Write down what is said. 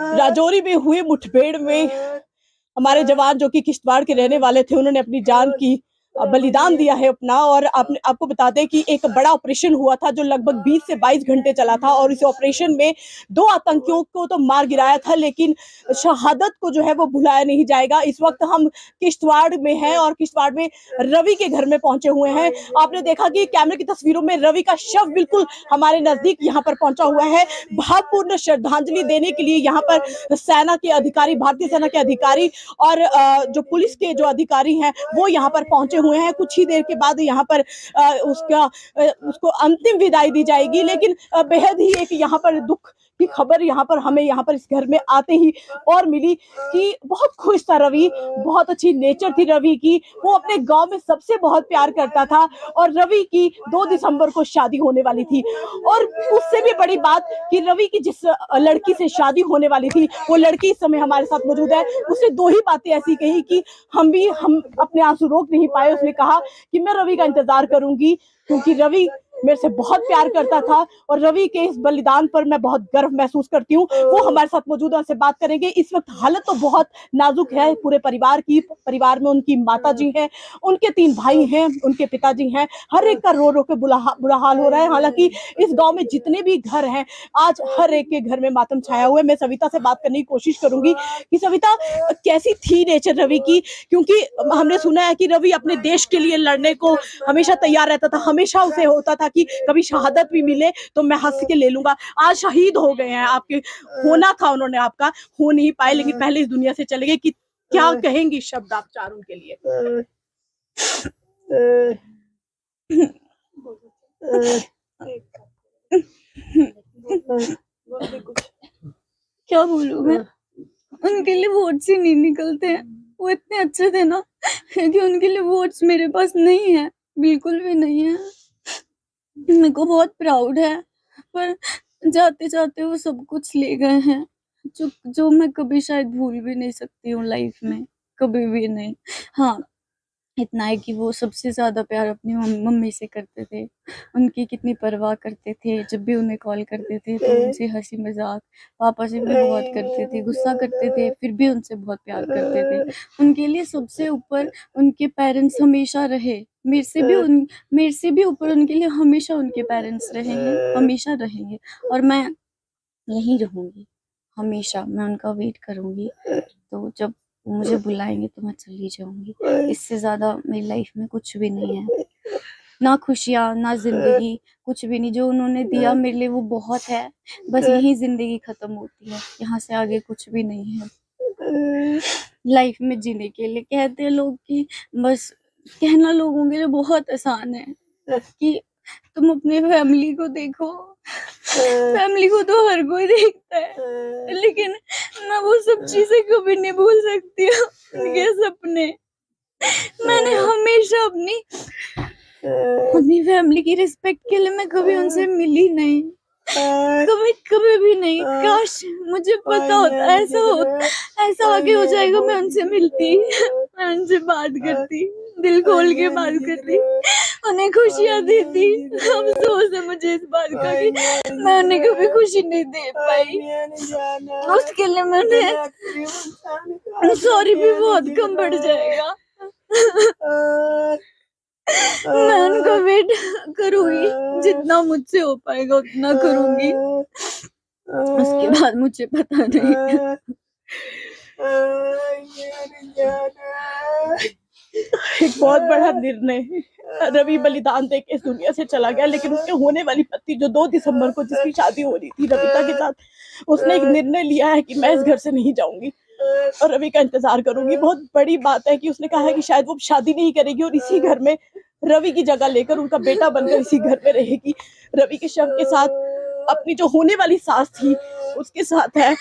राजौरी में हुए मुठभेड़ में हमारे जवान जो कि किश्तवाड़ के रहने वाले थे, उन्होंने अपनी जान की बलिदान दिया है अपना। और आपको बता दें कि एक बड़ा ऑपरेशन हुआ था जो लगभग 20 से 22 घंटे चला था, और इस ऑपरेशन में 2 आतंकियों को तो मार गिराया था, लेकिन शहादत को जो है वो भुलाया नहीं जाएगा। इस वक्त हम किश्तवाड़ में हैं और किश्तवाड़ में रवि के घर में पहुंचे हुए हैं। आपने देखा कि कैमरे की तस्वीरों में रवि का शव बिल्कुल हमारे नजदीक यहाँ पर पहुंचा हुआ है। भावपूर्ण श्रद्धांजलि देने के लिए यहाँ पर सेना के अधिकारी, भारतीय सेना के अधिकारी और जो पुलिस के जो अधिकारी हैं वो यहाँ पर पहुंचे हुए हैं। कुछ ही देर के बाद यहाँ पर उसको अंतिम विदाई दी जाएगी। लेकिन बेहद ही एक यहाँ पर दुख की खबर यहाँ पर हमें यहाँ पर इस घर में आते ही और मिली कि बहुत खुश था रवि, बहुत अच्छी नेचर थी रवि की, वो अपने गांव में सबसे बहुत प्यार करता था। और रवि की 2 दिसंबर को शादी होने वाली थी, और उससे भी बड़ी बात कि रवि की जिस लड़की से शादी होने वाली थी वो लड़की इस समय हमारे साथ मौजूद है। उसने 2 ही बातें ऐसी कही कि हम अपने आंसू रोक नहीं पाए। उसने कहा कि मैं रवि का इंतजार करूंगी क्योंकि रवि मेरे से बहुत प्यार करता था, और रवि के इस बलिदान पर मैं बहुत गर्व महसूस करती हूँ। वो हमारे साथ मौजूद है, उनसे बात करेंगे। इस वक्त हालत तो बहुत नाजुक है पूरे परिवार की। परिवार में उनकी माता जी हैं, उनके 3 भाई हैं, उनके पिताजी हैं। हर एक का रो रो के बुरा हाल हो रहा है। हालांकि इस गांव में जितने भी घर हैं, आज हर एक के घर में मातम छाया हुआ है। मैं सविता से बात करने की कोशिश करूंगी कि सविता, कैसी थी नेचर रवि की, क्योंकि हमने सुना है कि रवि अपने देश के लिए लड़ने को हमेशा तैयार रहता था। हमेशा उसे होता था कि कभी शहादत भी मिले तो मैं हंस के ले लूंगा। आज शहीद हो गए हैं आपके, होना था उन्होंने, आपका हो नहीं पाए, लेकिन पहले इस दुनिया से चले गए। कि क्या कहेंगी शब्द आप चार उनके लिए? क्या बोलूं मैं, उनके लिए वोट्स ही नहीं निकलते हैं। वो इतने अच्छे थे ना कि उनके लिए वोट्स मेरे पास नहीं है, बिल्कुल भी नहीं है। मेरे को बहुत प्राउड है, पर जाते जाते वो सब कुछ ले गए हैं जो मैं कभी शायद भूल भी नहीं सकती हूँ लाइफ में, कभी भी नहीं। हाँ, इतना है कि वो सबसे ज्यादा प्यार अपनी मम्मी से करते थे। उनकी कितनी परवाह करते थे, जब भी उन्हें कॉल करते थे तो उनसे हंसी मजाक। पापा से भी बहुत करते थे, गुस्सा करते थे, फिर भी उनसे बहुत प्यार करते थे। उनके लिए सबसे ऊपर उनके पेरेंट्स हमेशा रहे। मेरे से भी ऊपर उनके लिए हमेशा उनके पेरेंट्स रहेंगे, हमेशा रहेंगे। और मैं यहीं रहूंगी हमेशा, मैं उनका वेट करूंगी। तो जब मुझे बुलाएंगे तो मैं चली जाऊंगी। इससे ज्यादा मेरी लाइफ में कुछ भी नहीं है, ना खुशियाँ ना जिंदगी, कुछ भी नहीं। जो उन्होंने दिया मेरे लिए वो बहुत है, बस यही जिंदगी खत्म होती है, यहाँ से आगे कुछ भी नहीं है लाइफ में जीने के लिए। कहते हैं लोग कि बस, कहना लोगों के लिए बहुत आसान है कि तुम अपने फैमिली को देखो। फैमिली को तो हर कोई देखता है, लेकिन मैं वो सब चीजें कभी नहीं भूल सकती हूँ। उनके सपने, मैंने हमेशा अपनी फैमिली की रिस्पेक्ट के लिए मैं कभी उनसे मिली नहीं, कभी भी नहीं। काश मुझे पता होता, ऐसा आगे हो जाएगा, मैं उनसे मिलती, मैं उनसे बात करती, दिल खोल के बात करती, उन्हें खुशियाँ देती। अफसोस है मुझे इस बात का कि मैं उन्हें कभी खुशी नहीं दे पाई। उसके लिए मैंने सॉरी भी बहुत कम पड़ जाएगा। मैं उनका वेट करूंगी, जितना मुझसे हो पाएगा उतना करूंगी। उसके बाद मुझे पता नहीं। एक बहुत बड़ा निर्णय, रवि बलिदान दे के इस दुनिया से चला गया, लेकिन उसके होने वाली पत्नी जो 2 दिसंबर को जिसकी शादी हो रही थी रविता के साथ, उसने एक निर्णय लिया है कि मैं इस घर से नहीं जाऊंगी और रवि का इंतजार करूंगी। बहुत बड़ी बात है कि उसने कहा है कि शायद वो शादी नहीं करेगी और इसी घर में रवि की जगह लेकर उनका बेटा बनकर इसी घर में रहेगी। रवि के शव के साथ अपनी जो होने वाली सास थी उसके साथ है।